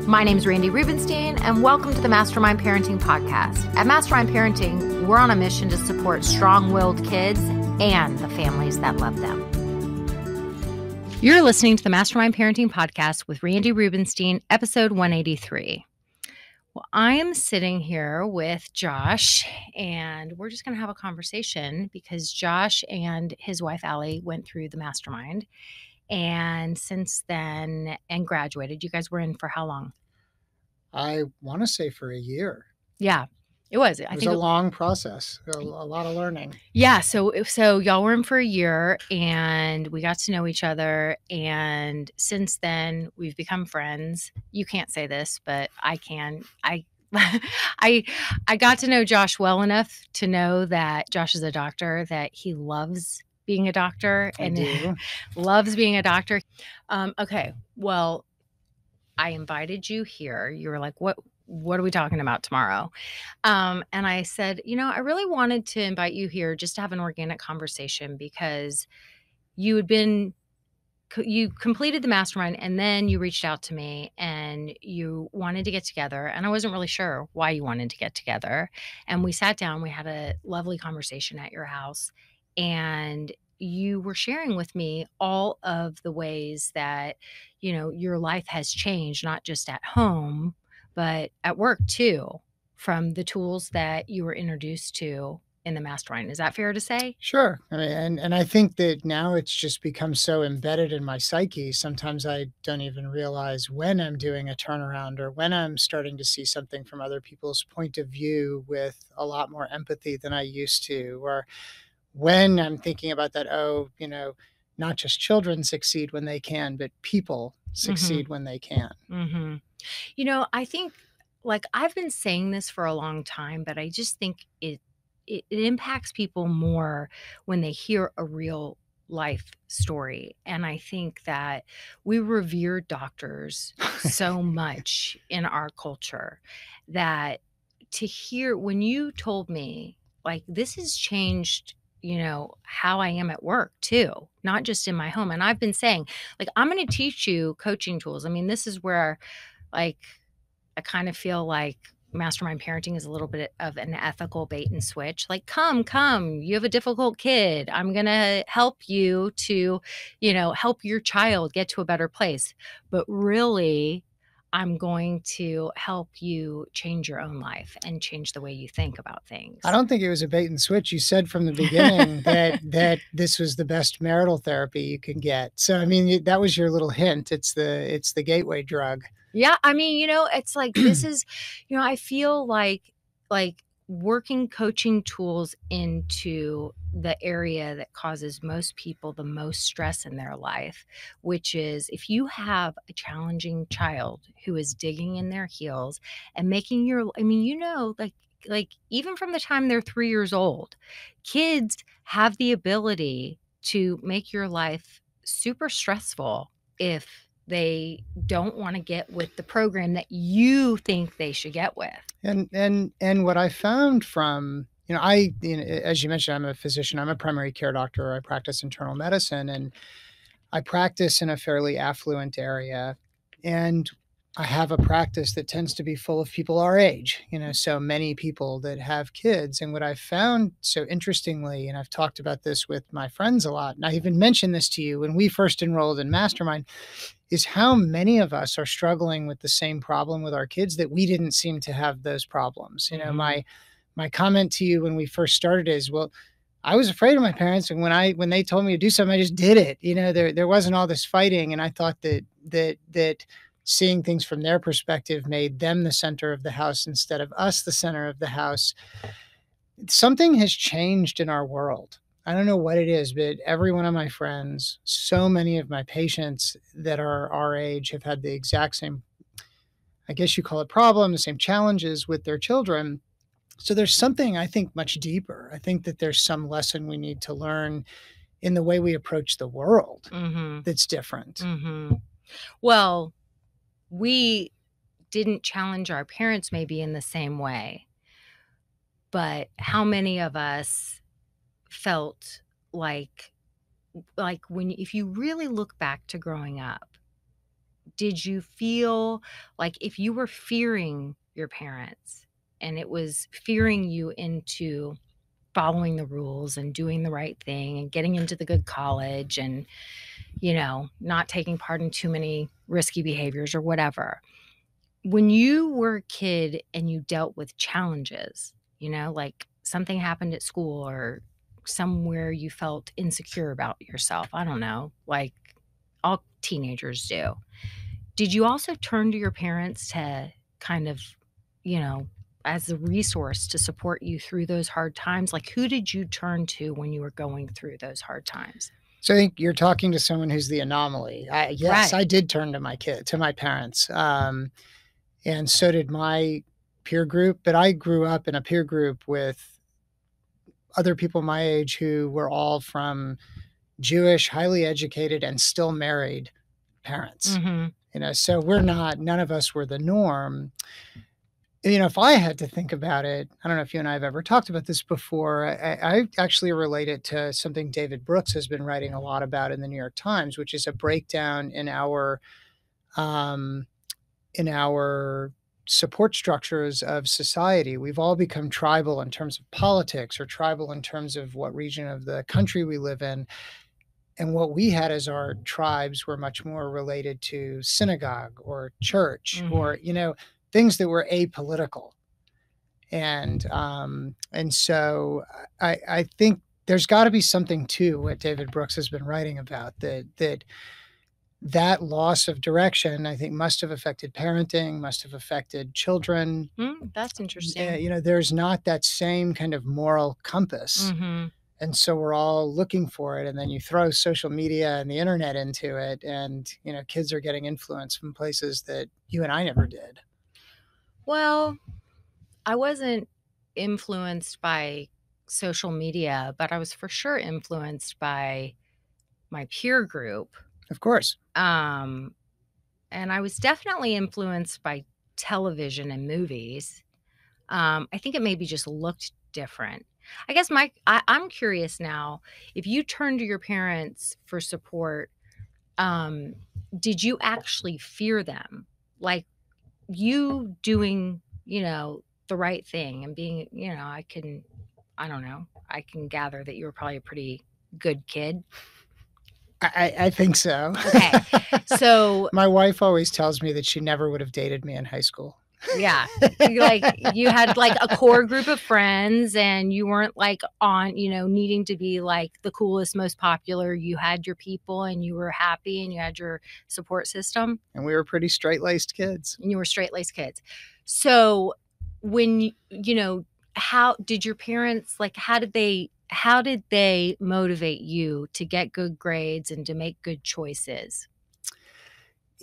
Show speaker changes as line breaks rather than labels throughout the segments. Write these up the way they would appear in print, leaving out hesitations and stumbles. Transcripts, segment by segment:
My name's Randy Rubenstein, and welcome to the Mastermind Parenting Podcast. At Mastermind Parenting, we're on a mission to support strong-willed kids and the families that love them. You're listening to the Mastermind Parenting Podcast with Randy Rubenstein, episode 183. Well, I am sitting here with Josh, and we're just going to have a conversation because Josh and his wife, Allie, went through the Mastermind. And since then, and graduated. You guys were in for how long?
I want to say for a year.
Yeah, it was.
It was a long process, a lot of learning.
Yeah, so y'all were in for a year, and we got to know each other. And since then, we've become friends. You can't say this, but I can. I got to know Josh well enough to know that Josh is a doctor, that he loves being a doctor and loves being a doctor. Okay, well, I invited you here. You were like, what are we talking about tomorrow? And I said, I really wanted to invite you here just to have an organic conversation because you completed the Mastermind and then you reached out to me and you wanted to get together. And I wasn't really sure why you wanted to get together. And we sat down, we had a lovely conversation at your house, and you were sharing with me all of the ways that, your life has changed, not just at home, but at work too, from the tools that you were introduced to in the Mastermind. Is that fair to say?
Sure. I mean, and I think that now it's just become so embedded in my psyche. Sometimes I don't even realize when I'm doing a turnaround or when I'm starting to see something from other people's point of view with a lot more empathy than I used to, or when I'm thinking about that, not just children succeed when they can, but people succeed when they can.
Mm-hmm. I think, I've been saying this for a long time, but I just think it impacts people more when they hear a real life story. And I think that we revere doctors so much in our culture that to hear when you told me, this has changed how I am at work too, not just in my home. And I've been saying, I'm going to teach you coaching tools. I mean, this is where, I kind of feel like Mastermind Parenting is a little bit of an ethical bait and switch. Come, you have a difficult kid. I'm going to help you to, help your child get to a better place. But really, I'm going to help you change your own life and change the way you think about things.
I don't think it was a bait and switch. You said from the beginning that this was the best marital therapy you can get. So, I mean, that was your little hint. It's the gateway drug.
Yeah. I mean, it's this is, I feel like working coaching tools into the area that causes most people the most stress in their life, which is if you have a challenging child who is digging in their heels and making even from the time they're 3 years old, kids have the ability to make your life super stressful if they don't want to get with the program that you think they should get with.
And what I found from, as you mentioned, I'm a physician, I'm a primary care doctor. I practice internal medicine, and I practice in a fairly affluent area. And I have a practice that tends to be full of people our age, so many people that have kids. And what I found so interestingly, and I've talked about this with my friends a lot, and I even mentioned this to you when we first enrolled in Mastermind, is how many of us are struggling with the same problem with our kids that we didn't seem to have those problems. My comment to you when we first started is, well, I was afraid of my parents, and when they told me to do something, I just did it. There wasn't all this fighting, and I thought that seeing things from their perspective made them the center of the house instead of us the center of the house. Something has changed in our world. I don't know what it is, but every one of my friends, so many of my patients that are our age have had the exact same, I guess you call it problem, the same challenges with their children. So there's something, I think, much deeper. I think that there's some lesson we need to learn in the way we approach the world that's different.
Mm-hmm. Well, we didn't challenge our parents maybe in the same way, but how many of us felt like if you really look back to growing up, did you feel like if you were fearing your parents and it was fearing you into following the rules and doing the right thing and getting into the good college and, not taking part in too many risky behaviors or whatever. When you were a kid and you dealt with challenges, like something happened at school or somewhere you felt insecure about yourself, I don't know, like all teenagers do. Did you also turn to your parents to kind of, you know, as a resource to support you through those hard times? Like, who did you turn to when you were going through those hard times?
So I think you're talking to someone who's the anomaly. Yes,
Right.
I did turn to my parents, and so did my peer group. But I grew up in a peer group with other people my age who were all from Jewish, highly educated, and still married parents.
Mhm.
So none of us were the norm. If I had to think about it, I don't know if you and I have ever talked about this before. I actually relate it to something David Brooks has been writing a lot about in the New York Times, which is a breakdown um, in our support structures of society. We've all become tribal in terms of politics or tribal in terms of what region of the country we live in. And what we had as our tribes were much more related to synagogue or church or,
Mhm.
things that were apolitical. And so I think there's got to be something to what David Brooks has been writing about that loss of direction, I think, must have affected parenting, must have affected children.
That's interesting.
There's not that same kind of moral compass.
Mhm.
And so we're all looking for it. And then you throw social media and the internet into it. And, kids are getting influence from places that you and I never did.
Well, I wasn't influenced by social media, but I was for sure influenced by my peer group.
Of course.
Um, and I was definitely influenced by television and movies. I think it maybe just looked different. I guess I'm curious now, if you turned to your parents for support, um, did you actually fear them? Like you doing, the right thing and being, I don't know, I can gather that you were probably a pretty good kid.
I think so.
Okay. So,
My wife always tells me that she never would have dated me in high school.
yeah, you had like a core group of friends and you weren't like on, needing to be like the coolest, most popular. You had your people and you were happy and you had your support system
And we were pretty straight-laced kids.
and you were straight laced kids. So, when how did your parents like, how did they motivate you to get good grades and to make good choices?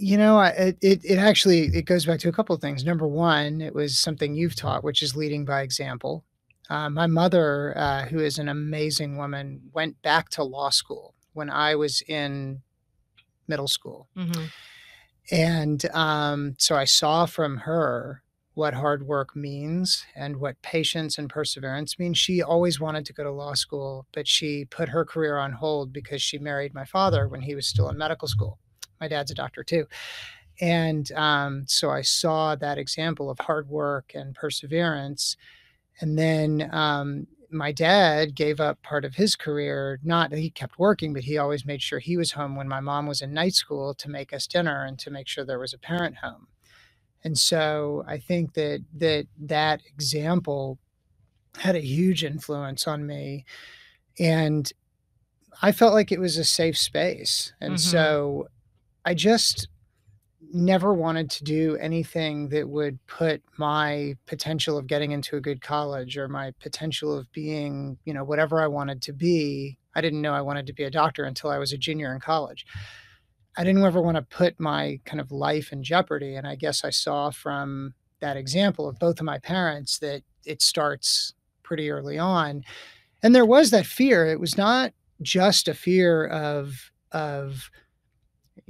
It actually it goes back to a couple of things. Number one, it was something you've taught, which is leading by example. My mother, who is an amazing woman, went back to law school when I was in middle school,
Mhm.
and so I saw from her what hard work means and what patience and perseverance means. She always wanted to go to law school, but she put her career on hold because she married my father when he was still in medical school. My dad's a doctor too. And so I saw that example of hard work and perseverance. And then my dad gave up part of his career. Not that he kept working, but he always made sure he was home when my mom was in night school to make us dinner and to make sure there was a parent home. And so I think that example had a huge influence on me. And I felt like it was a safe space. And
Mhm.
so I just never wanted to do anything that would put my potential of getting into a good college or my potential of being, whatever I wanted to be. I didn't know I wanted to be a doctor until I was a junior in college. I didn't ever want to put my kind of life in jeopardy. And I guess I saw from that example of both of my parents that it starts pretty early on. And there was that fear. It was not just a fear of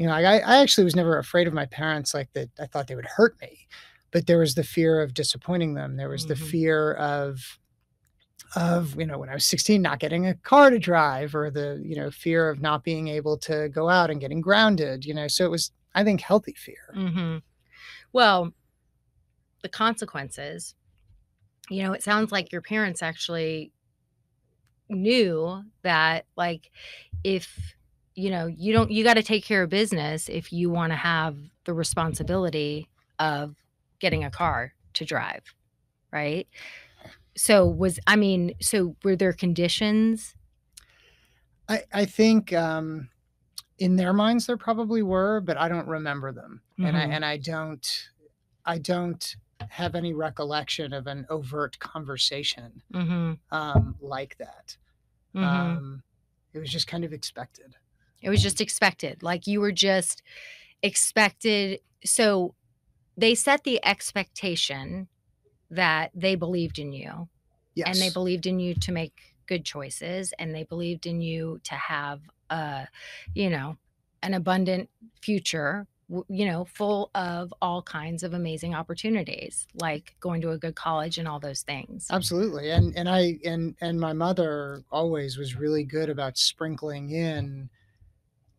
I actually was never afraid of my parents like that. I thought they would hurt me, but there was the fear of disappointing them. There was the
Mhm.
fear of when I was 16 not getting a car to drive, or the fear of not being able to go out and getting grounded. So I think, healthy fear.
Mhm. Well, the consequences, it sounds like your parents actually knew that, like, if, you gotta take care of business if you wanna have the responsibility of getting a car to drive, right? So were there conditions?
I think, in their minds, there probably were, but I don't remember them, and I
Mhm.
and I don't have any recollection of an overt conversation,
Mhm.
like that.
Mhm.
Um, it was just kind of expected.
It was just expected, like, you were just expected. So they set the expectation that they believed in you, and they
Yes,
believed in you to make good choices, and they believed in you to have a, you know, an abundant future, full of all kinds of amazing opportunities, like going to a good college and all those things.
absolutely, and my mother always was really good about sprinkling in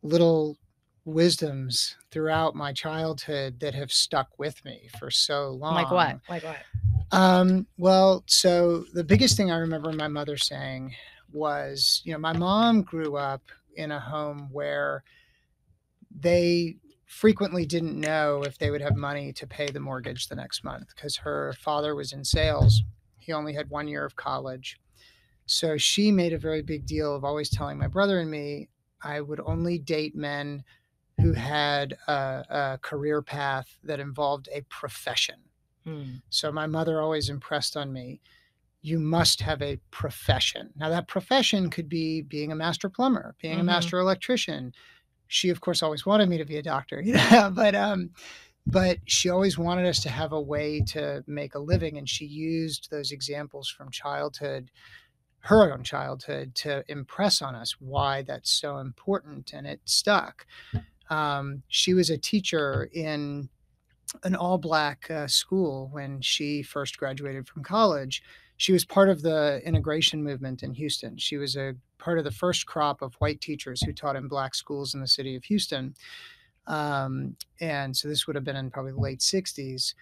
little wisdoms throughout my childhood that have stuck with me for so
Like what?
long.
Like what?
Well, so the biggest thing I remember my mother saying was, my mom grew up in a home where they frequently didn't know if they would have money to pay the mortgage the next month because her father was in sales. He only had 1 year of college. So she made a very big deal of always telling my brother and me I would only date men who had a career path that involved a profession.
Mm.
So my mother always impressed on me, you must have a profession. Now, that profession could be being a master plumber, being a
Mhm.
master electrician. She, of course, always wanted me to be a doctor, but she always wanted us to have a way to make a living. And she used those examples from childhood, her own childhood, to impress on us why that's so important. And it stuck. She was a teacher in an all black school when she first graduated from college. She was part of the integration movement in Houston. She was a part of the first crop of white teachers who taught in black schools in the city of Houston. And so this would have been in probably the late 60s.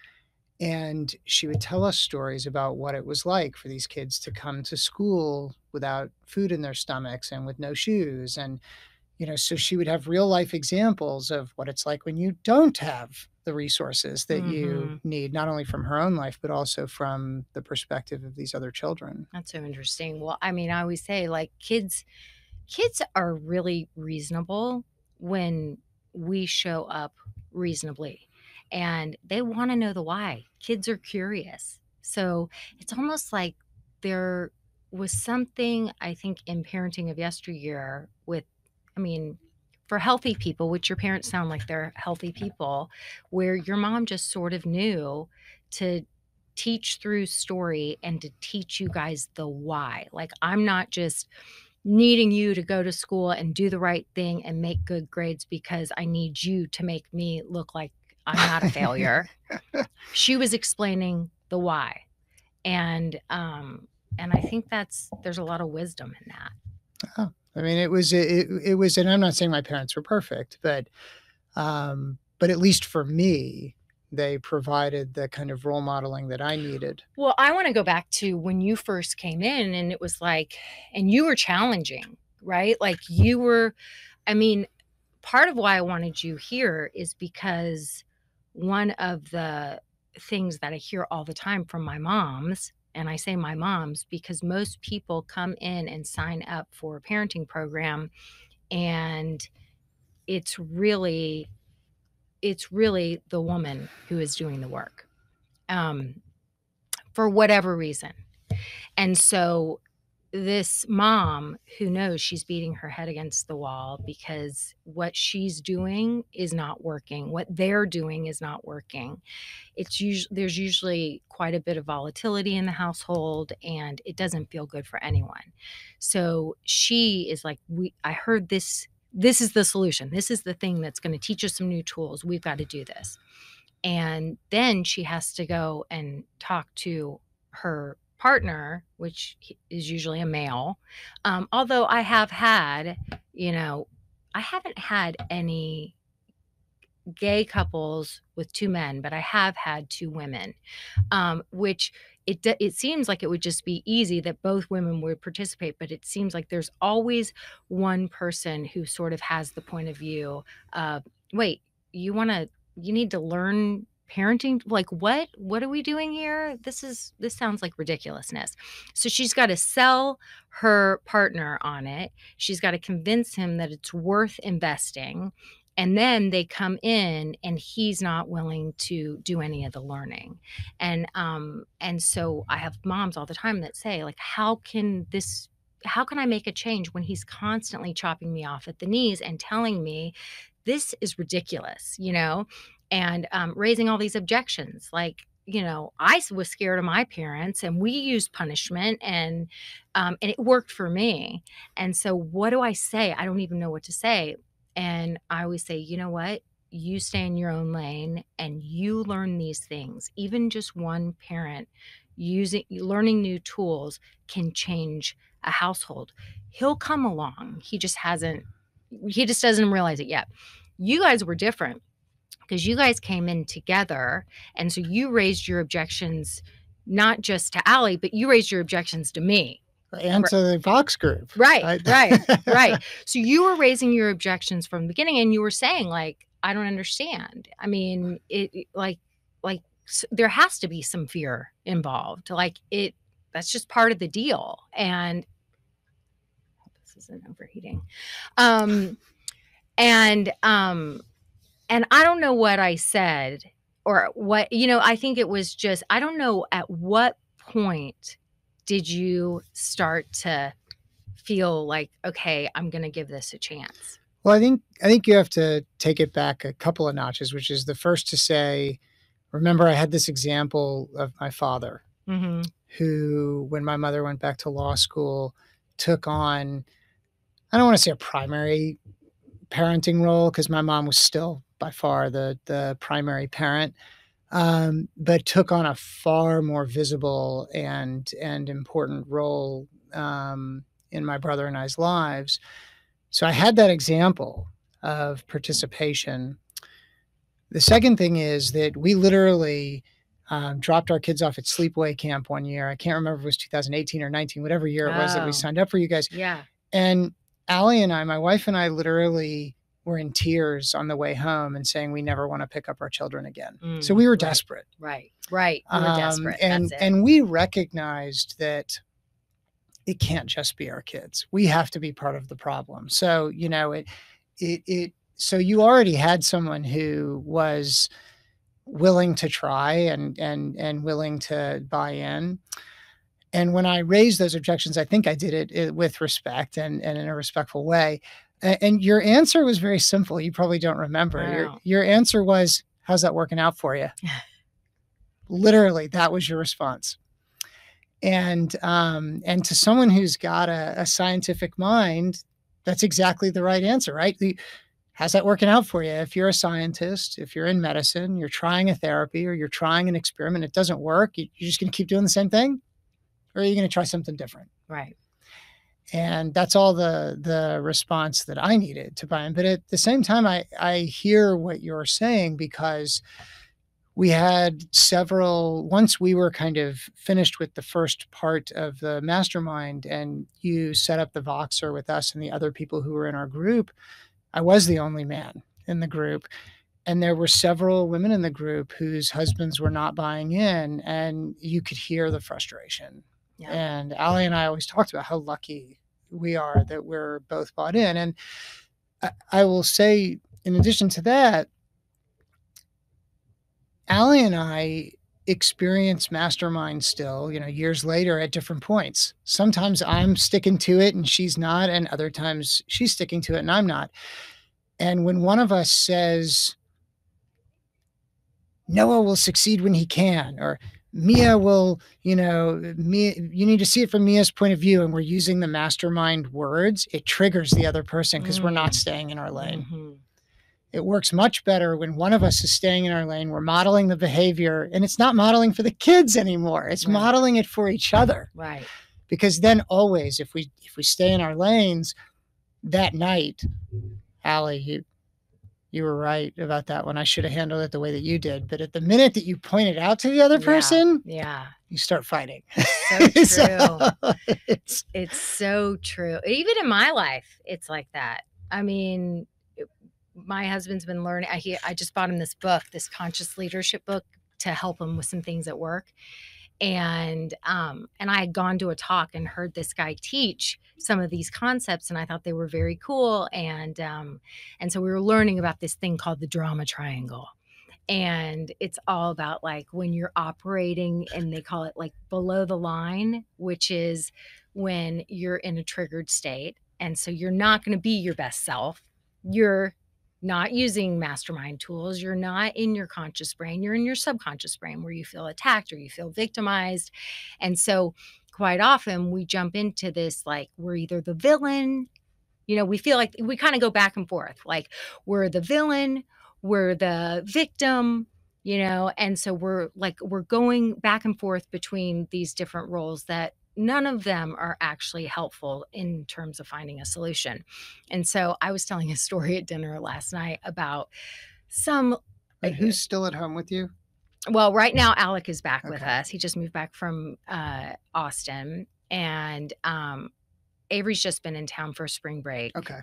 And she would tell us stories about what it was like for these kids to come to school without food in their stomachs and with no shoes. And so she would have real life examples of what it's like when you don't have the resources that you
Mhm.
need, not only from her own life, but also from the perspective of these other children.
That's so interesting. Well, I always say, like, kids are really reasonable when we show up reasonably, and they want to know the why. Kids are curious. So it's almost like there was something, I think, in parenting of yesteryear with, I mean, for healthy people, which your parents sound like they're healthy people, where your mom just sort of knew to teach through story and to teach you guys the why. Like, I'm not just needing you to go to school and do the right thing and make good grades because I need you to make me look like I'm not a failure. She was explaining the why. And I think there's a lot of wisdom in that.
Oh, I mean, it was, and I'm not saying my parents were perfect, but at least for me, they provided the kind of role modeling that I needed.
Well, I want to go back to when you first came in and it was like, and you were challenging, right? Like, I mean, part of why I wanted you here is because one of the things that I hear all the time from my moms, and I say my moms because most people come in and sign up for a parenting program, and it's really it's really the woman who is doing the work, um, for whatever reason. And so this mom who knows she's beating her head against the wall because what she's doing is not working, what they're doing is not working. There's usually quite a bit of volatility in the household, and it doesn't feel good for anyone. So she is like, I heard this is the solution. This is the thing that's going to teach us some new tools. We've got to do this. And then she has to go and talk to her partner, which is usually a male. Although I have had, I haven't had any gay couples with two men, but I have had two women, which it seems like it would just be easy that both women would participate, but it seems like there's always one person who sort of has the point of view of, wait, you want to, you need to learn parenting, like what are we doing here? This sounds like ridiculousness. So she's got to sell her partner on it. She's got to convince him that it's worth investing, and then they come in and he's not willing to do any of the learning. And so I have moms all the time that say, like, how can I make a change when he's constantly chopping me off at the knees and telling me this is ridiculous, and raising all these objections, like, I was scared of my parents and we used punishment, and it worked for me. And so what do I say? I don't even know what to say. And I always say, you know what? You stay in your own lane and you learn these things. Even just one parent learning new tools can change a household. He'll come along. He just doesn't realize it yet. You guys were different because you guys came in together. And so you raised your objections, not just to Allie, but you raised your objections to me.
And to the Vox group.
Right. So you were raising your objections from the beginning, and you were saying, like, I don't understand. I mean, there has to be some fear involved. That's just part of the deal. And I hope this isn't overheating. And I don't know what I said or what, I think it was just, I don't know at what point did you start to feel like, okay, I'm going to give this a chance?
Well, I think you have to take it back a couple of notches, which is the first to say, remember, I had this example of my father, who, when my mother went back to law school, took on, I don't want to say a primary parenting role, because my mom was still by far the primary parent, but took on a far more visible and important role in my brother and I's lives. So I had that example of participation. The second thing is that we literally dropped our kids off at sleepaway camp one year. I can't remember if it was 2018 or 19, whatever year it was that we signed up for you guys.
Yeah.
And Allie and I, my wife and I, literally were in tears on the way home and saying we never want to pick up our children again. So we were desperate.
Right. We were desperate.
And we recognized that it can't just be our kids. We have to be part of the problem. So, so you already had someone who was willing to try and willing to buy in. And when I raised those objections, I think I did it with respect and in a respectful way. And your answer was very simple. You probably don't remember. Your answer was, how's that working out for you? Literally, that was your response. And to someone who's got a scientific mind, that's exactly the right answer, right? How's that working out for you? If you're a scientist, if you're in medicine, you're trying a therapy or you're trying an experiment, it doesn't work, you're just going to keep doing the same thing? Or are you going to try something different?
Right.
And that's all the response that I needed to buy in. But at the same time, I hear what you're saying, because we had once we were kind of finished with the first part of the mastermind and you set up the Voxer with us and the other people who were in our group, I was the only man in the group. And there were several women in the group whose husbands were not buying in, and you could hear the frustration. Yeah. And Allie and I always talked about how lucky we are that we're both bought in. And I will say, in addition to that, Allie and I experience Mastermind still, years later at different points. Sometimes I'm sticking to it and she's not, and other times she's sticking to it and I'm not. And when one of us says, Noah will succeed when he can, or Mia will, you need to see it from Mia's point of view, and we're using the Mastermind words, it triggers the other person because we're not staying in our lane. Mm-hmm. It works much better when one of us is staying in our lane, we're modeling the behavior, and it's not modeling for the kids anymore. It's modeling it for each other.
Right.
Because then always, if we stay in our lanes, that night, Allie, You were right about that one. I should have handled it the way that you did. But at the minute that you point it out to the other
Yeah,
person,
yeah.
you start fighting.
So
So,
true.
it's
It's so true. Even in my life, it's like that. I mean, my husband's been learning. I just bought him this book, this conscious leadership book, to help him with some things at work. And I had gone to a talk and heard this guy teach some of these concepts, and I thought they were very cool. And so we were learning about this thing called the drama triangle. And it's all about like when you're operating, and they call it like below the line, which is when you're in a triggered state. And so you're not going to be your best self. You're not using mastermind tools. You're not in your conscious brain. You're in your subconscious brain where you feel attacked or you feel victimized. And so quite often we jump into this like we're either the villain, we feel like we kind of go back and forth. Like we're the villain, we're the victim, and so we're going back and forth between these different roles that none of them are actually helpful in terms of finding a solution. And so I was telling a story at dinner last night about some uh,
But who's still at home with you?
well, right now Alec is back with
Okay.
us. He just moved back from Austin, and Avery's just been in town for spring break.
Okay.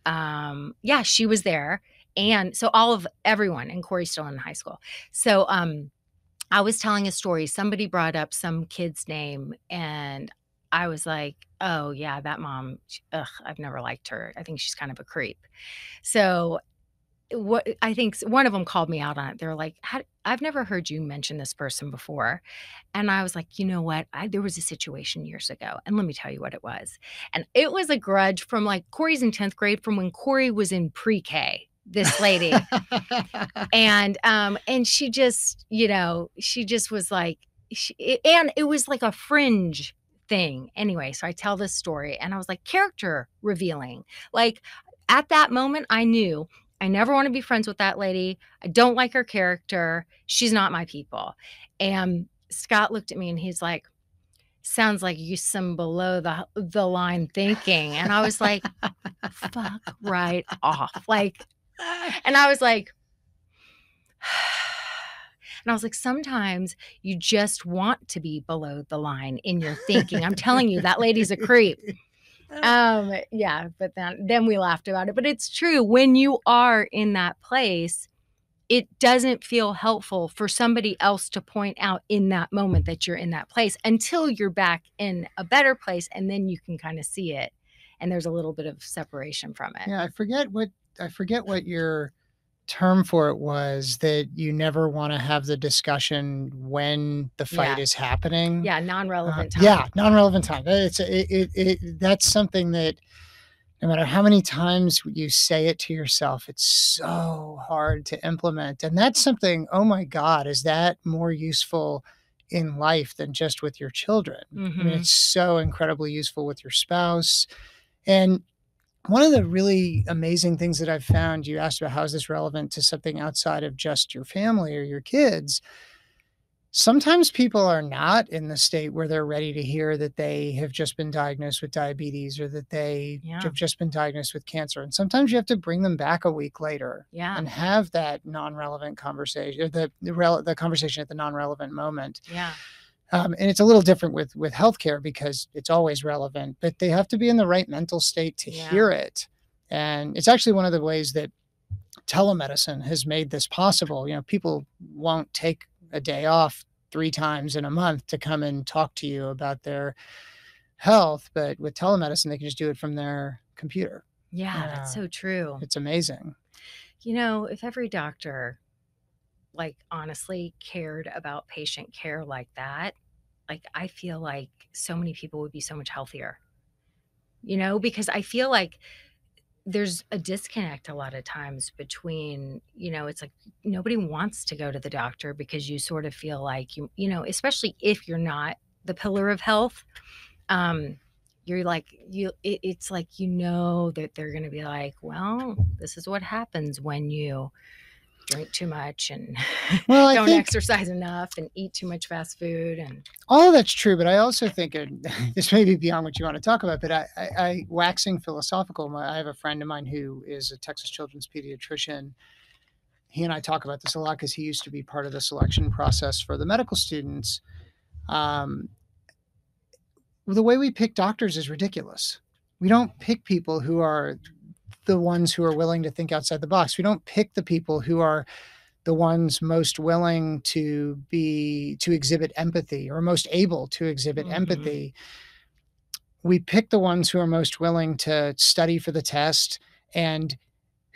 Yeah, she was there. And so everyone, and Corey's still in high school. So I was telling a story. Somebody brought up some kid's name, and I was like, oh yeah, that mom, I've never liked her. I think she's kind of a creep. So what I think one of them called me out on it. They're like, I've never heard you mention this person before. And I was like, you know what? There was a situation years ago, and let me tell you what it was. And it was a grudge from like Corey's in 10th grade from when Corey was in pre-K, this lady. And she just, she just was like, and it was like a fringe thing. Anyway, so I tell this story, and I was like, character revealing. Like at that moment, I knew I never want to be friends with that lady. I don't like her character. She's not my people. And Scott looked at me and he's like, sounds like you some below the line thinking. And I was like, fuck right off. Like, and I was like, and I was like, sometimes you just want to be below the line in your thinking. I'm telling you, that lady's a creep. Yeah, but then we laughed about it. But it's true. When you are in that place, it doesn't feel helpful for somebody else to point out in that moment that you're in that place until you're back in a better place, and then you can kind of see it. And there's a little bit of separation from it.
Yeah, I forget what your term for it was, that you never want to have the discussion when the fight
Yeah.
is happening.
Yeah, non-relevant time.
Yeah, non-relevant time. That's something that no matter how many times you say it to yourself, it's so hard to implement. And that's something, oh my God, is that more useful in life than just with your children? I mean,
Mhm.
it's so incredibly useful with your spouse. And one of the really amazing things that I've found, you asked about how is this relevant to something outside of just your family or your kids. Sometimes people are not in the state where they're ready to hear that they have just been diagnosed with diabetes or that they
Yeah.
have just been diagnosed with cancer. And sometimes you have to bring them back a week later
Yeah.
and have that non-relevant conversation, or the conversation at the non-relevant moment.
Yeah.
And it's a little different with healthcare because it's always relevant, but they have to be in the right mental state to
Yeah.
hear it. And it's actually one of the ways that telemedicine has made this possible. People won't take a day off 3 times in a month to come and talk to you about their health, but with telemedicine, they can just do it from their computer.
Yeah, that's so true.
It's amazing.
If every doctor, like, honestly cared about patient care like that, like, I feel like so many people would be so much healthier, because I feel like there's a disconnect a lot of times between, it's like nobody wants to go to the doctor because you sort of feel like especially if you're not the pillar of health, um, you're like it's like that they're going to be like, well, this is what happens when you drink too much and
Well, I
don't
think
exercise enough and eat too much fast food and
all that's true, but I also think, and this may be beyond what you want to talk about, but waxing philosophical, I have a friend of mine who is a Texas children's pediatrician. He and I talk about this a lot because he used to be part of the selection process for the medical students. Um, the way we pick doctors is ridiculous. We don't pick people who are the ones who are willing to think outside the box. We don't pick the people who are the ones most willing to exhibit empathy or most able to exhibit
mhm,
empathy. We pick the ones who are most willing to study for the test, and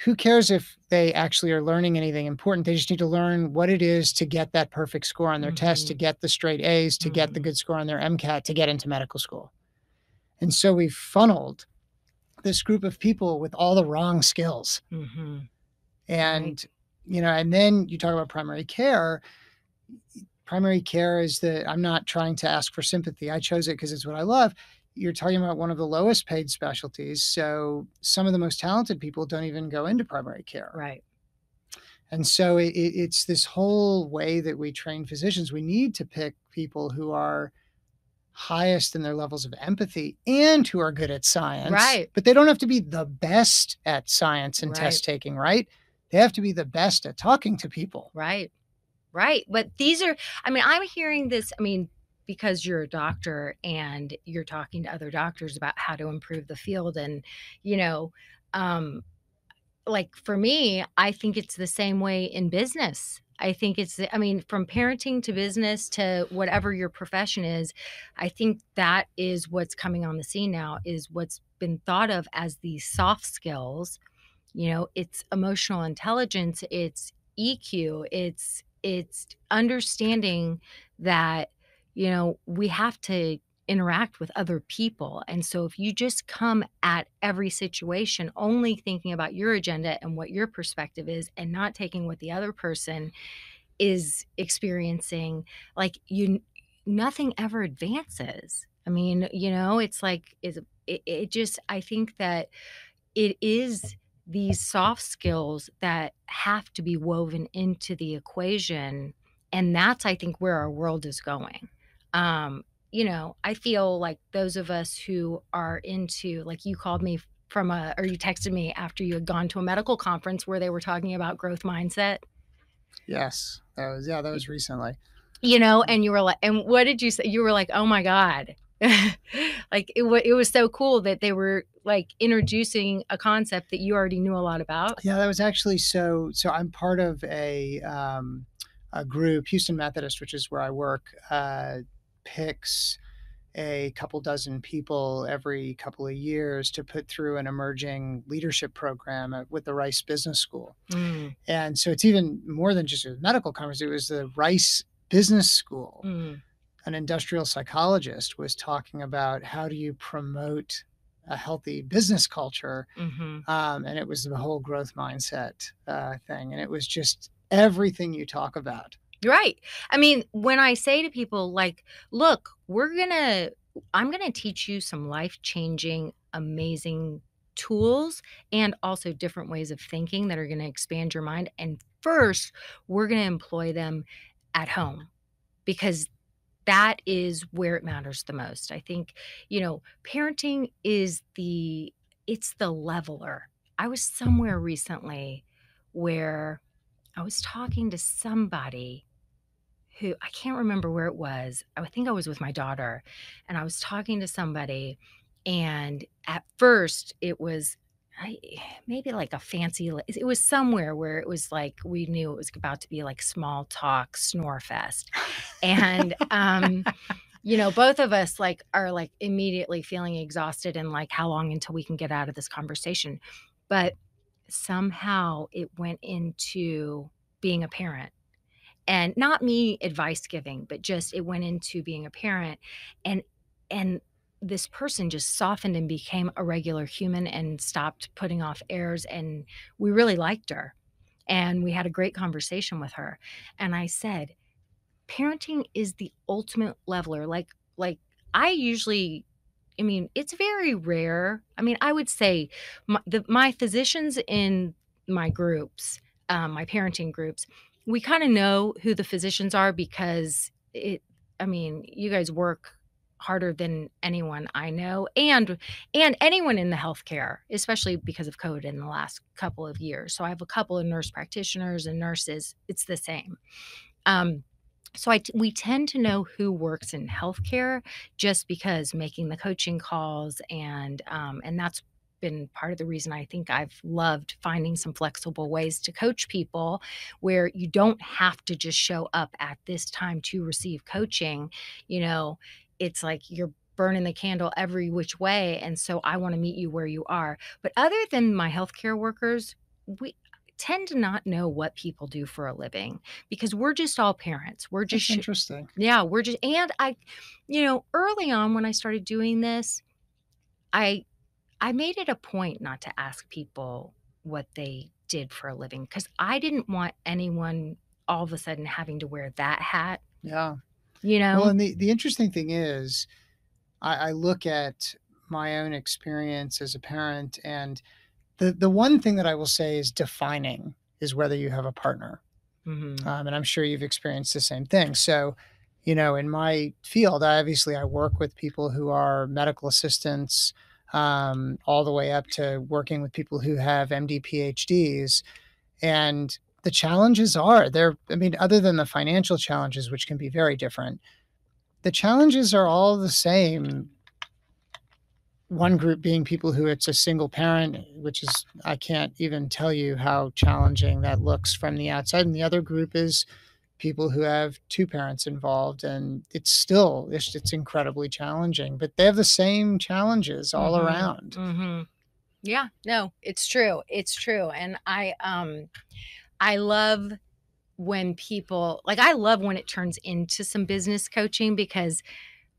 who cares if they actually are learning anything important? They just need to learn what it is to get that perfect score on their test, to
mhm,
get the straight A's, to get the
mhm,
good score on their MCAT, to get into medical school. And so we've funneled this group of people with all the wrong skills.
mhm. Right,
And, and then you talk about primary care. Primary care is the, I'm not trying to ask for sympathy. I chose it because it's what I love. You're talking about one of the lowest paid specialties. So some of the most talented people don't even go into primary care.
right,
And so it's this whole way that we train physicians. We need to pick people who are highest in their levels of empathy and who are good at science,
right,
but they don't have to be the best at science and
right,
test taking, right? They have to be the best at talking to people.
right. Right, but these are I mean, I'm hearing this I mean, because you're a doctor and you're talking to other doctors about how to improve the field and, you know, um, like, for me, I think it's the same way in business. I think it's I mean, from parenting to business to whatever your profession is, I think that is what's coming on the scene now, is what's been thought of as these soft skills. It's emotional intelligence, it's EQ, it's understanding that, we have to interact with other people. And so if you just come at every situation only thinking about your agenda and what your perspective is and not taking what the other person is experiencing, like nothing ever advances. I mean, it's like it just I think that it is these soft skills that have to be woven into the equation, and that's, I think, where our world is going. I feel like those of us who are into like, you called me from a or you texted me after you had gone to a medical conference where they were talking about growth mindset,
Yes, that was recently.
and you were like and what did you say? You were like, "Oh my god." Like, it was so cool that they were, like, introducing a concept that you already knew a lot about.
Yeah, that was actually so I'm part of a group, Houston Methodist, which is where I work, picks a couple dozen people every couple of years to put through an emerging leadership program with the Rice Business School.
Mm,
And so it's even more than just a medical conference. It was the Rice Business School.
mm,
An industrial psychologist was talking about how do you promote a healthy business culture.
mhm.
And it was the whole growth mindset thing. And it was just everything you talk about.
Right. I mean, when I say to people, like, "Look, I'm gonna teach you some life-changing, amazing tools and also different ways of thinking that are gonna expand your mind, and first, we're gonna employ them at home," because that is where it matters the most. I think, parenting is it's the leveler. I was somewhere recently where I was talking to somebody who I can't remember where it was. I think I was with my daughter, and I was talking to somebody, and at first it was I maybe like a fancy it was somewhere where it was like we knew it was about to be like small talk snore fest. And both of us like are like immediately feeling exhausted and like how long until we can get out of this conversation. But somehow it went into being a parent, and not me advice giving, but just it went into being a parent, and and this person just softened and became a regular human and stopped putting off airs, and we really liked her, and we had a great conversation with her. And I said, parenting is the ultimate leveler. Like I usually I mean, it's very rare. I mean, I would say my physicians in my groups, my parenting groups, we kind of know who the physicians are because I mean, you guys work harder than anyone I know and anyone in the healthcare, especially because of COVID in the last couple of years. So I have a couple of nurse practitioners and nurses. It's the same. Um, so we tend to know who works in healthcare just because making the coaching calls and that's been part of the reason I think I've loved finding some flexible ways to coach people where you don't have to just show up at this time to receive coaching. You know, it's like you're burning the candle every which way. And so I want to meet you where you are. But other than my healthcare workers, we tend to not know what people do for a living because we're just all parents. We're just
That's interesting.
yeah, we're just and I early on when I started doing this, I I made it a point not to ask people what they did for a living because I didn't want anyone all of a sudden having to wear that hat,
Yeah.
you
Well,
know?
and the interesting thing is, I look at my own experience as a parent, and the one thing that I will say is defining is whether you have a partner.
Mhm.
And I'm sure you've experienced the same thing. So, in my field, I work with people who are medical assistants, all the way up to working with people who have MD, PhDs. And the challenges are there. I mean, other than the financial challenges, which can be very different, the challenges are all the same. One group being people who it's a single parent, which is, I can't even tell you how challenging that looks from the outside. And the other group is people who have two parents involved, and it's incredibly challenging, but they have the same challenges all
Mhm.
around.
Mhm. Yeah, no, it's true. It's true. And I love when people like I love when it turns into some business coaching because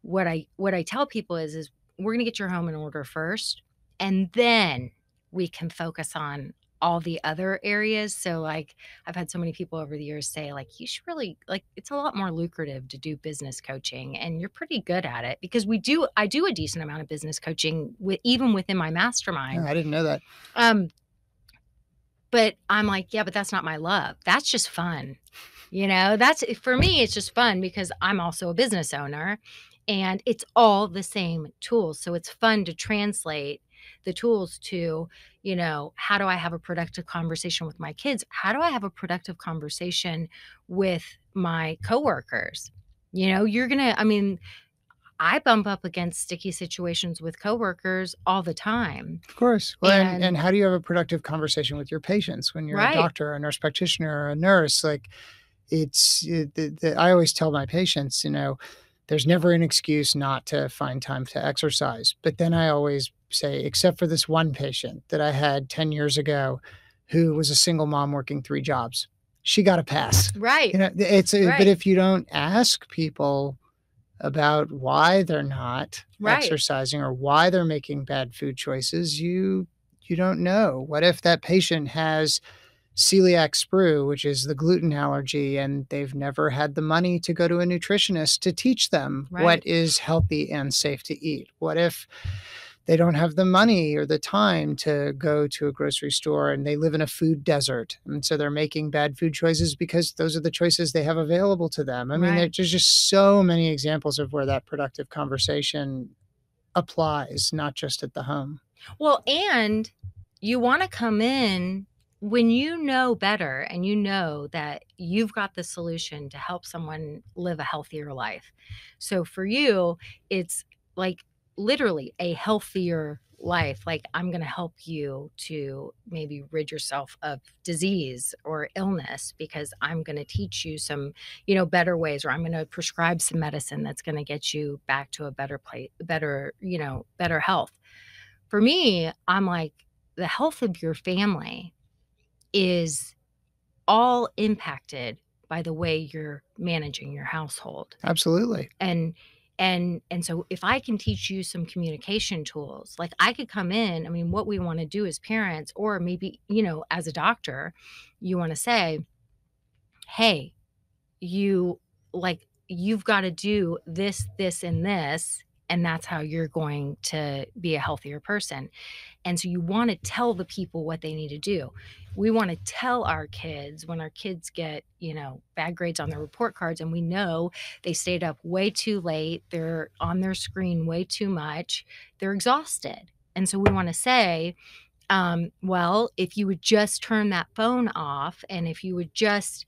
what I tell people is we're going to get your home in order first and then we can focus on all the other areas. So like I've had so many people over the years say like you should really like it's a lot more lucrative to do business coaching and you're pretty good at it because I do a decent amount of business coaching with even within my
Yeah,
mastermind.
I didn't know that.
Um but I'm like, yeah, but that's not my love. That's just fun. That's for me, it's just fun because I'm also a business owner and it's all the same tools. So it's fun to translate the tools to, how do I have a productive conversation with my kids? How do I have a productive conversation with my coworkers? I mean, I bump up against sticky situations with coworkers all the time.
Of course. Well, and
And
how do you have a productive conversation with your patients when you're a
right,
doctor, a nurse practitioner, or a nurse? Like, I always tell my patients, there's never an excuse not to find time to exercise. But then I always say, except for this one patient that I had 10 years ago who was a single mom working three jobs, she got a pass.
right,
But
right,
if you don't ask people about why they're not
right,
exercising or why they're making bad food choices, you don't know. What if that patient has celiac sprue, which is the gluten allergy, and they've never had the money to go to a nutritionist to teach them what
right,
is healthy and safe to eat? What if they don't have the money or the time to go to a grocery store and they live in a food desert? And so they're making bad food choices because those are the choices they have available to them. I mean,
right.
there's just so many examples of where that productive conversation applies, not just at the home.
Well, and you wanna come in when you know better and you know that you've got the solution to help someone live a healthier life. So for you, it's like literally a healthier life. Like, I'm gonna help you to maybe rid yourself of disease or illness because I'm gonna teach you some, better ways, or I'm gonna prescribe some medicine that's gonna get you back to a better place, better health. For me, I'm like, the health of your family is all impacted by the way you're managing your household.
Absolutely.
And and so if I can teach you some communication tools, like I could come in, I mean, what we want to do as parents, or maybe, as a doctor, you want to say, hey, you've got to do this, this, and this. and that's how you're going to be a healthier person. And so you want to tell the people what they need to do. We want to tell our kids when our kids get, bad grades on their report cards, and we know they stayed up way too late, they're on their screen way too much, they're exhausted. And so we want to say, well, if you would just turn that phone off, and if you would just,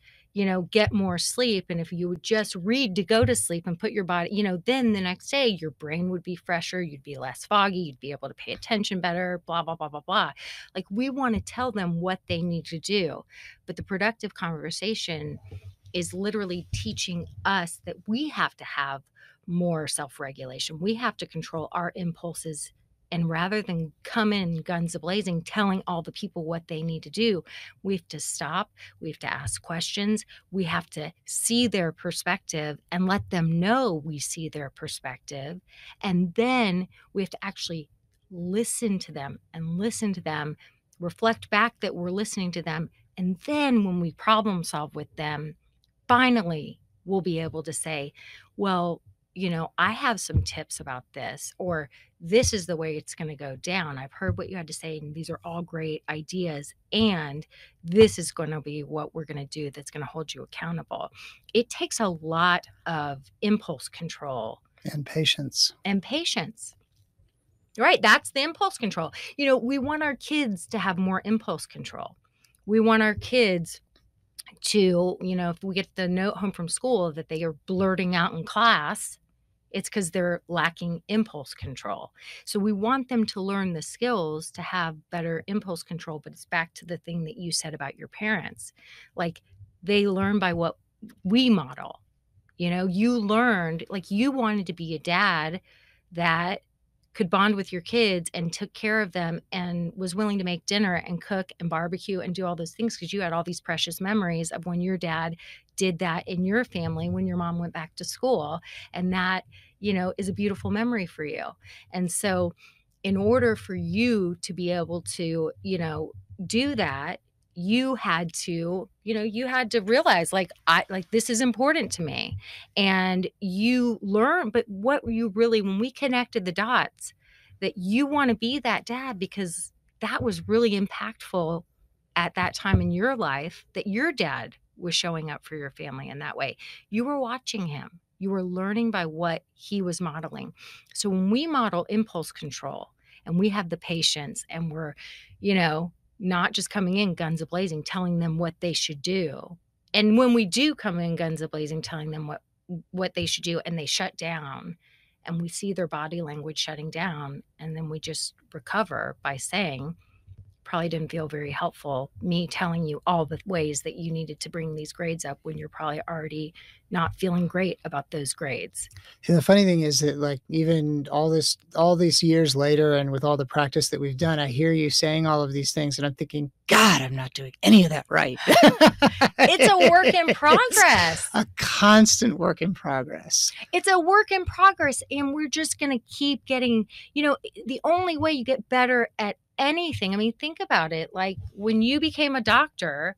get more sleep, and if you would just read to go to sleep and put your body, then the next day your brain would be fresher, you'd be less foggy, you'd be able to pay attention better, blah, blah, blah, blah, blah. Like, we want to tell them what they need to do. But the productive conversation is literally teaching us that we have to have more self regulation. We have to control our impulses. And rather than come in guns a-blazing, telling all the people what they need to do, we have to stop. We have to ask questions. We have to see their perspective and let them know we see their perspective. And then we have to actually listen to them and listen to them, reflect back that we're listening to them. And then when we problem solve with them, finally we'll be able to say, well, I have some tips about this, or this is the way it's going to go down. I've heard what you had to say, and these are all great ideas. And this is going to be what we're going to do that's going to hold you accountable. It takes a lot of impulse control
And patience.
and patience. Right? That's the impulse control. We want our kids to have more impulse control. We want our kids to, if we get the note home from school that they are blurting out in class, it's because they're lacking impulse control. So we want them to learn the skills to have better impulse control. But it's back to the thing that you said about your parents. Like, they learn by what we model. You learned, like, you wanted to be a dad that could bond with your kids and took care of them and was willing to make dinner and cook and barbecue and do all those things because you had all these precious memories of when your dad did that in your family when your mom went back to school. And that, is a beautiful memory for you. And so in order for you to be able to, do that, you had to realize, like, this is important to me. And you learn, but what you really, when we connected the dots, that you want to be that dad because that was really impactful at that time in your life, that your dad was showing up for your family in that way. You were watching him. You were learning by what he was modeling. So when we model impulse control and we have the patience and we're, not just coming in guns a-blazing, telling them what they should do. And when we do come in guns a-blazing, telling them what they should do, and they shut down, and we see their body language shutting down, and then we just recover by saying, probably didn't feel very helpful, me telling you all the ways that you needed to bring these grades up when you're probably already not feeling great about those grades.
And the funny thing is that, like, even all these years later, and with all the practice that we've done, I hear you saying all of these things, and I'm thinking, God, I'm not doing any of that right.
It's a work in progress.
It's a constant work in progress.
It's a work in progress, and we're just going to keep getting, the only way you get better at anything. I mean, think about it. Like, when you became a doctor,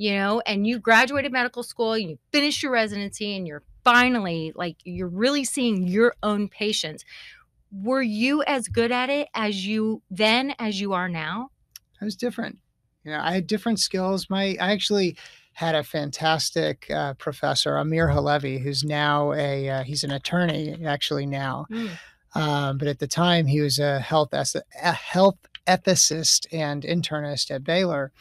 and you graduated medical school, you finished your residency, and you're finally, like, you're really seeing your own patients. Were you as good at it as you are now?
I was different. I had different skills. I actually had a fantastic professor, Amir Halevi, who's now he's an attorney actually now. But at the time he was a health ethicist and internist at Baylor.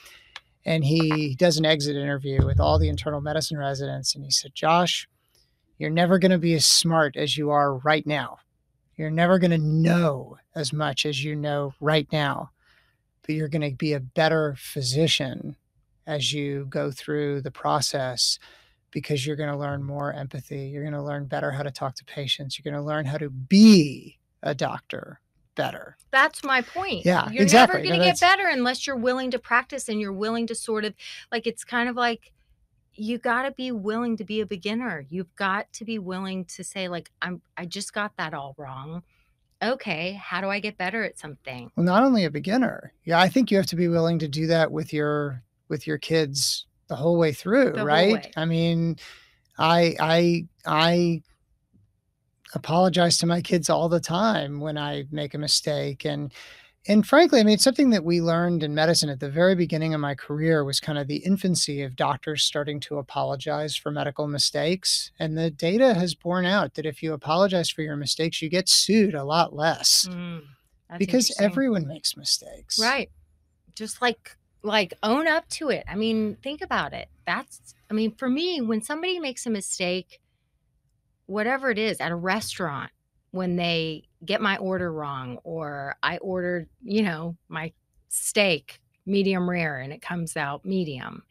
And he does an exit interview with all the internal medicine residents. And he said, Josh, you're never going to be as smart as you are right now. You're never going to know as much as you know right now. But you're going to be a better physician as you go through the process, because you're going to learn more empathy. You're going to learn better how to talk to patients. You're going to learn how to be a doctor better.
That's my point.
Yeah,
you're
exactly.
never going to get better unless you're willing to practice, and you're willing to sort of, like, it's kind of like, you got to be willing to be a beginner. You've got to be willing to say, like, I just got that all wrong. Okay, how do I get better at something?
Well, not only a beginner. Yeah, I think you have to be willing to do that with your kids the whole way through, right? I mean, I apologize to my kids all the time when I make a mistake, and frankly, I mean, it's something that we learned in medicine at the very beginning of my career was kind of the infancy of doctors starting to apologize for medical mistakes, and the data has borne out that if you apologize for your mistakes, you get sued a lot less
Mm, that's
because
interesting.
everyone makes mistakes.
Right. Just like own up to it. I mean, think about it. That's I mean, for me, when somebody makes a mistake, whatever it is at a restaurant, when they get my order wrong or I ordered, my steak medium rare and it comes out medium.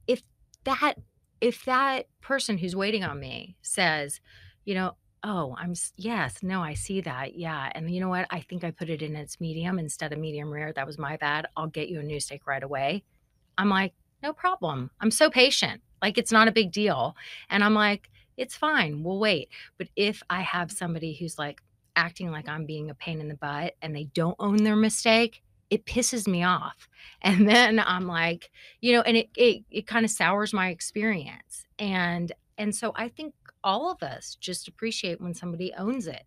If that if that person who's waiting on me says, you know, "Oh, yes, no, I see that. Yeah, and you know what? I think I put it in its medium instead of medium rare. That was my bad. I'll get you a new steak right away." I'm like, "No problem." I'm so patient. Like, it's not a big deal. And I'm like, "It's fine. We'll wait." But if I have somebody who's, like, acting like I'm being a pain in the butt and they don't own their mistake, it pisses me off. And then I'm like, and it kinda sours my experience. And so I think all of us just appreciate when somebody owns it.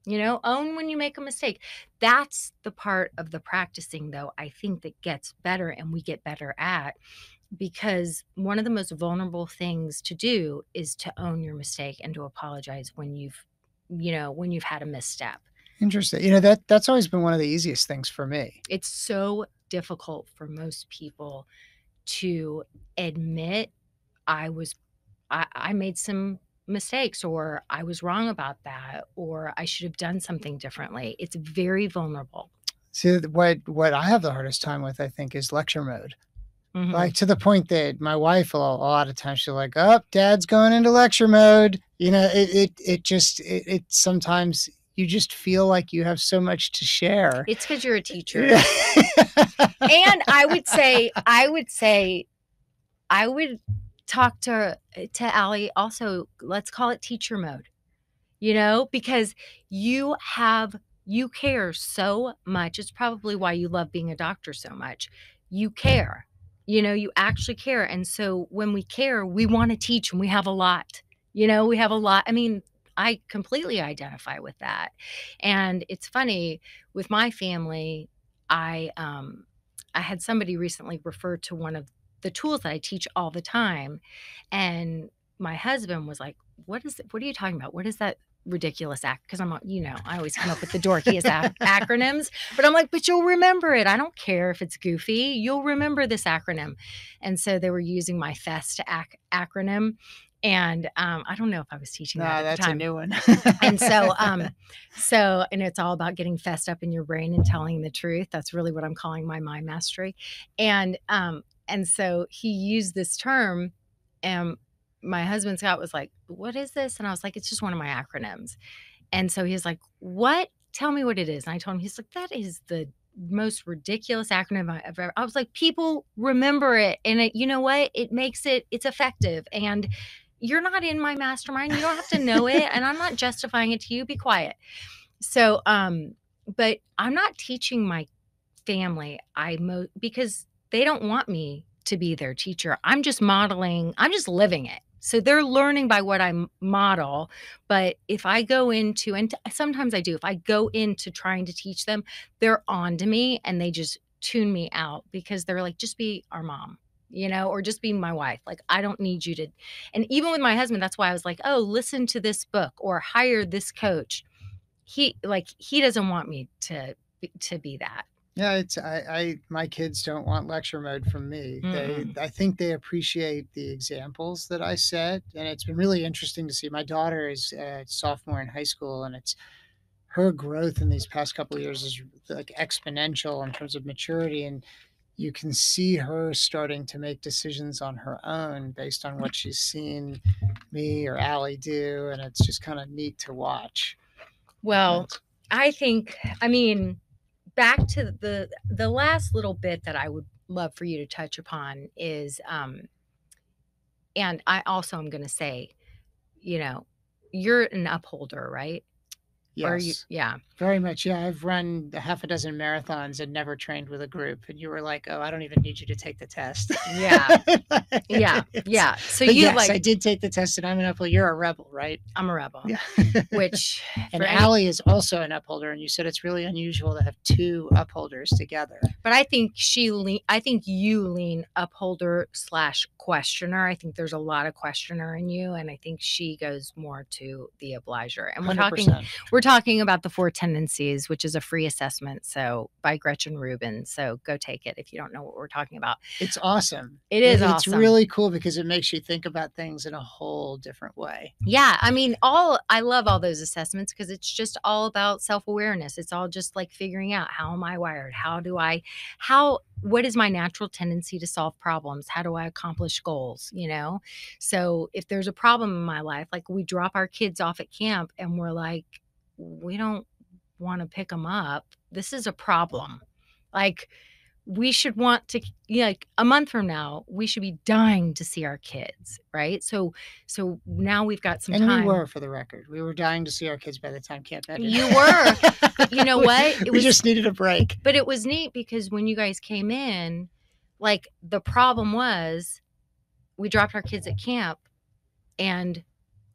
Own when you make a mistake. That's the part of the practicing, though, I think that gets better and we get better at, because one of the most vulnerable things to do is to own your mistake and to apologize when you've had a misstep.
Interesting. That's always been one of the easiest things for me.
It's so difficult for most people to admit I made some mistakes, or I was wrong about that, or I should have done something differently. It's very vulnerable.
See, what I have the hardest time with, I think, is lecture mode.
Mhm.
Like, to the point that my wife will a lot of times she'll like, "Oh, dad's going into lecture mode." It sometimes you just feel like you have so much to share.
It's because 'cause you're a teacher.
Yeah.
And I would talk to Allie also, let's call it teacher mode. Because you care so much. It's probably why you love being a doctor so much. You care. You actually care. And so when we care, we want to teach and we have a lot. We have a lot. I mean, I completely identify with that. And it's funny with my family, I had somebody recently refer to one of the tools that I teach all the time. And my husband was like, what are you talking about? What is that ridiculous because I always come up with the dorkiest acronyms, but I'm like, but you'll remember it. I don't care if it's goofy. You'll remember this acronym. And so they were using my FEST acronym. And I don't know if I was teaching that
No,
at the
that's a
time.
new one.
And and it's all about getting fessed up in your brain and telling the truth. That's really what I'm calling my mind mastery. And so he used this term, and my husband Scott was like, "What is this?" And I was like, "It's just one of my acronyms." And so he's like, "What? Tell me what it is." And I told him, he's like, "That is the most ridiculous acronym I've ever." I was like, "People remember it, and you know what? It's effective. And you're not in my mastermind. You don't have to know it, and I'm not justifying it to you. Be quiet." So, but I'm not teaching my family because they don't want me to be their teacher. I'm just modeling, I'm just living it. So they're learning by what model. But if I go into, and sometimes I do, if I go into trying to teach them, they're on to me and they just tune me out because they're like, just be our mom, or just be my wife. Like, I don't need you to. And even with my husband, that's why I was like, oh, listen to this book or hire this coach. He doesn't want me to be that.
Yeah, it's I my kids don't want lecture mode from me.
Mm-mm.
I think they appreciate the examples that I set, and it's been really interesting to see. My daughter is a sophomore in high school, and it's her growth in these past couple of years is like exponential in terms of maturity, and you can see her starting to make decisions on her own based on what she's seen me or Allie do, and it's just kind of neat to watch.
Well,
That's
I mean, back to the last little bit that I would love for you to touch upon is, and I also am going to say, you know, you're an upholder, right? Or you,
Yes.
yeah.
Very much. Yeah. I've run a half a dozen marathons and never trained with a group. And you were like, oh, I don't even need you to take the test.
Yeah. Yeah. Yeah. So
But
you
yes, I
like,
did take the test and I'm an upholder. You're a rebel, right?
I'm a rebel,
Yeah.
which
And
for any,
Allie is also an upholder. And you said it's really unusual to have two upholders together.
but I think you lean upholder slash questioner. I think there's a lot of questioner in you. And I think she goes more to the obliger. And
100%.
we're talking about the Four Tendencies, which is a free assessment. So by Gretchen Rubin. So go take it if you don't know what we're talking about.
It's awesome.
It is
It's
awesome.
really cool because it makes you think about things in a whole different way.
Yeah, I mean, I love all those assessments because it's just all about self-awareness. It's all just like figuring out, how am I wired? What is my natural tendency to solve problems? How do I accomplish goals? So if there's a problem in my life, like we drop our kids off at camp and we're like, we don't want to pick them up. This is a problem. Like, we should want to, like a month from now, we should be dying to see our kids, right? So now we've got some
And
time.
we were, for the record, we were dying to see our kids by the time camp ended.
You were, but you know what?
We just needed a break.
But it was neat because when you guys came in, like the problem was, we dropped our kids at camp, and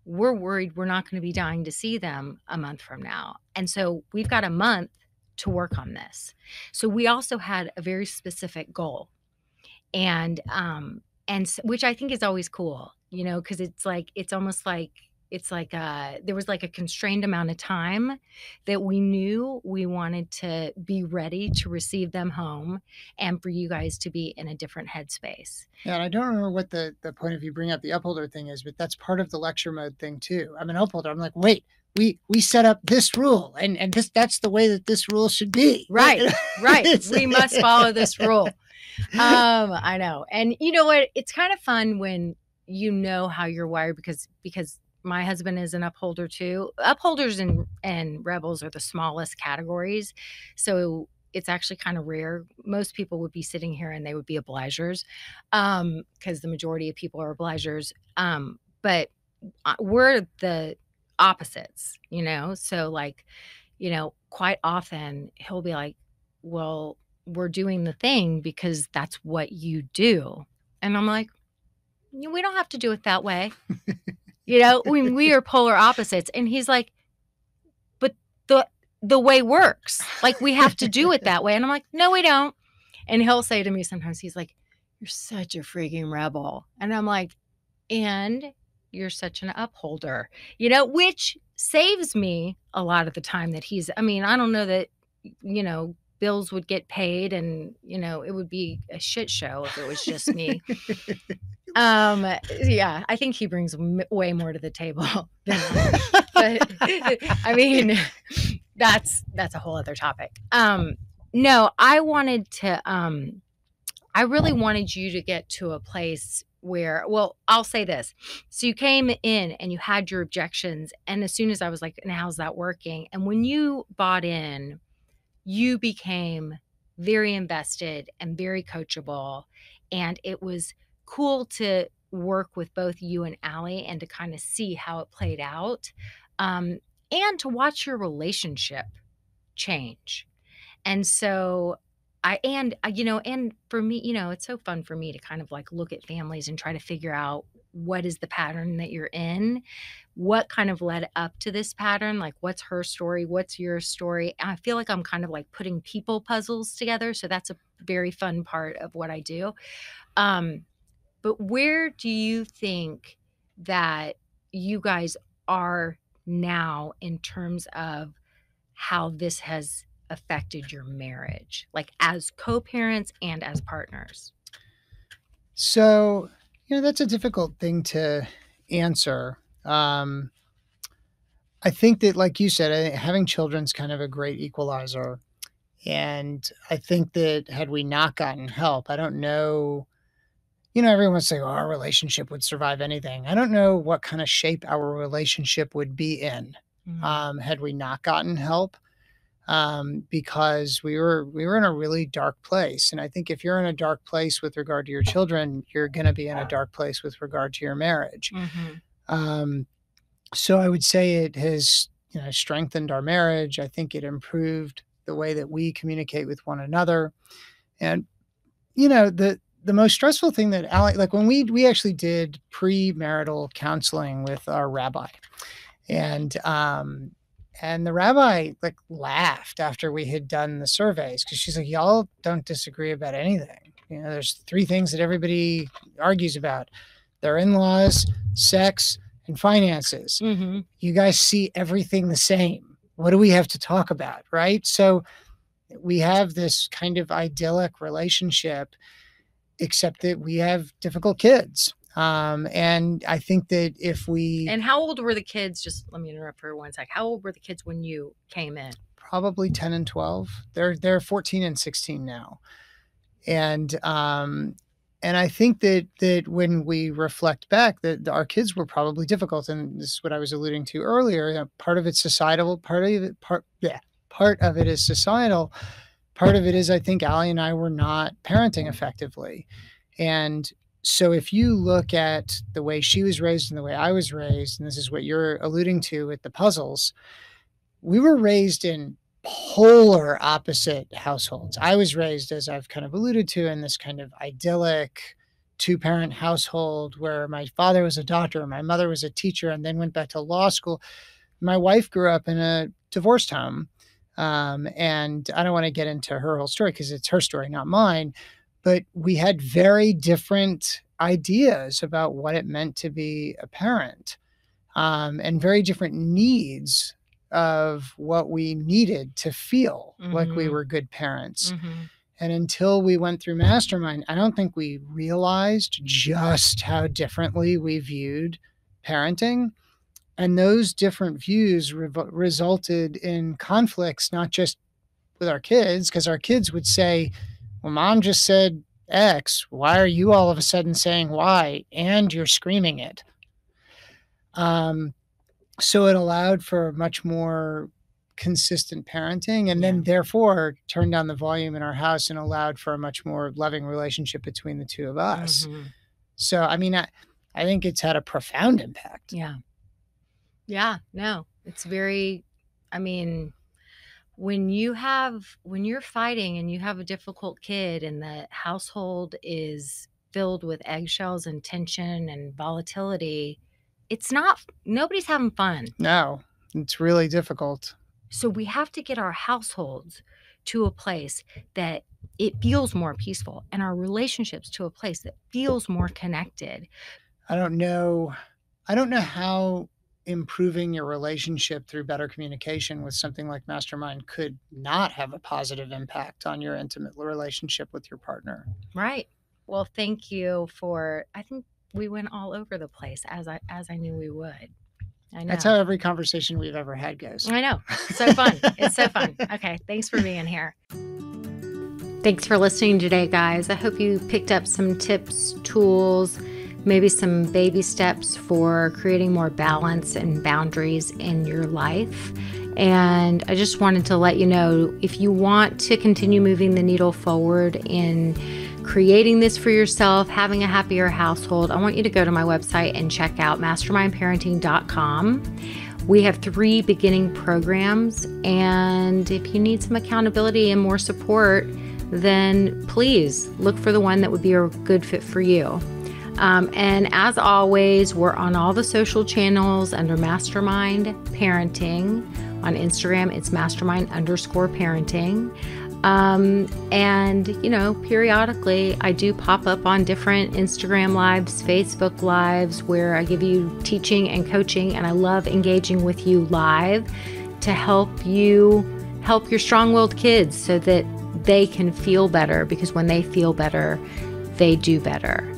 we're worried we're not going to be dying to see them a month from now, and so we've got a month to work on this. So we also had a very specific goal, and which I think is always cool, because it's almost like there was like a constrained amount of time that we knew we wanted to be ready to receive them home and for you guys to be in a different headspace.
Yeah, and I don't remember what the point of you bring up the upholder thing is, but that's part of the lecture mode thing too. I'm an upholder. I'm like, wait, we set up this rule and that's the way that this rule should be.
Right. We must follow this rule. I know. And you know what? It's kind of fun when you know how you're wired because my husband is an upholder too. Upholders and rebels are the smallest categories. So it's actually kind of rare. Most people would be sitting here and they would be obligers, because the majority of people are obligers. But we're the opposites, So like, quite often he'll be like, well, we're doing the thing because that's what you do. And I'm like, we don't have to do it that way. We are polar opposites. And he's like, but the way works. Like, we have to do it that way. And I'm like, no, we don't. And he'll say to me sometimes, he's like, you're such a freaking rebel. And I'm like, and you're such an upholder, which saves me a lot of the time that I don't know that, bills would get paid and, it would be a shit show if it was just me. Yeah, I think he brings way more to the table than but I mean, that's a whole other topic. No, I really wanted you to get to a place where, well, I'll say this. So you came in and you had your objections. And as soon as I was like, and how's that working? And when you bought in, you became very invested and very coachable. And it was cool to work with both you and Allie and to kind of see how it played out, and to watch your relationship change. And so and for me, it's so fun for me to kind of like look at families and try to figure out what is the pattern that you're in, what kind of led up to this pattern, like what's her story, what's your story. And I feel like I'm kind of like putting people puzzles together. So that's a very fun part of what I do. But where do you think that you guys are now in terms of how this has affected your marriage, like as co-parents and as partners?
So, that's a difficult thing to answer. I think that, like you said, having children's kind of a great equalizer. And I think that had we not gotten help, I don't know, everyone would say, oh, our relationship would survive anything. I don't know what kind of shape our relationship would be in, had we not gotten help. Because we were in a really dark place. And I think if you're in a dark place with regard to your children, you're going to be in a dark place with regard to your marriage. So I would say it has, strengthened our marriage. I think it improved the way that we communicate with one another. And, the most stressful thing that Allie, like when we actually did premarital counseling with our rabbi, and the rabbi like laughed after we had done the surveys, because she's like, y'all don't disagree about anything. There's three things that everybody argues about: their in-laws, sex, and finances.
Mm-hmm.
You guys see everything the same. What do we have to talk about, right? So we have this kind of idyllic relationship, except that we have difficult kids. And I think that if we...
And how old were the kids? Just let me interrupt for 1 sec. How old were the kids when you came in?
Probably 10 and 12. They're 14 and 16 now. And I think that when we reflect back, that our kids were probably difficult, and this is what I was alluding to earlier. Part of it's societal, part of it is societal. Part of it is, I think Allie and I were not parenting effectively. And so if you look at the way she was raised and the way I was raised, and this is what you're alluding to with the puzzles, we were raised in polar opposite households. I was raised, as I've kind of alluded to, in this kind of idyllic two-parent household where my father was a doctor, my mother was a teacher, and then went back to law school. My wife grew up in a divorced home. And I don't want to get into her whole story because it's her story, not mine. But we had very different ideas about what it meant to be a parent, and very different needs of what we needed to feel like we were good parents.
Mm-hmm.
And until we went through Mastermind, I don't think we realized just how differently we viewed parenting. And those different views resulted in conflicts, not just with our kids, because our kids would say, well, mom just said X. Why are you all of a sudden saying Y? And you're screaming it. So it allowed for much more consistent parenting, and then therefore turned down the volume in our house and allowed for a much more loving relationship between the two of us. Mm-hmm. So, I mean, I think it's had a profound impact.
Yeah. Yeah, no, it's very, I mean, when you're fighting and you have a difficult kid and the household is filled with eggshells and tension and volatility, nobody's having fun.
No, it's really difficult.
So we have to get our households to a place that it feels more peaceful, and our relationships to a place that feels more connected.
I don't know how improving your relationship through better communication with something like Mastermind could not have a positive impact on your intimate relationship with your partner.
Right. Well, thank you I think we went all over the place as I knew we would. I know.
That's how every conversation we've ever had goes.
I know. It's so fun. It's so fun. Okay. Thanks for being here. Thanks for listening today, guys. I hope you picked up some tips, tools, maybe some baby steps for creating more balance and boundaries in your life. And I just wanted to let you know, if you want to continue moving the needle forward in creating this for yourself, having a happier household, I want you to go to my website and check out mastermindparenting.com. We have 3 beginning programs, and if you need some accountability and more support, then please look for the one that would be a good fit for you. And as always, we're on all the social channels under Mastermind Parenting. On Instagram, it's mastermind_parenting. And, periodically I do pop up on different Instagram lives, Facebook lives, where I give you teaching and coaching, and I love engaging with you live to help you help your strong-willed kids so that they can feel better, because when they feel better, they do better.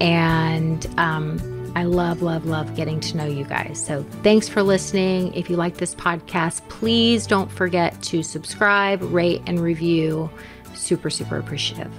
And I love, love, love getting to know you guys. So thanks for listening. If you like this podcast, please don't forget to subscribe, rate, and review. Super, super appreciative.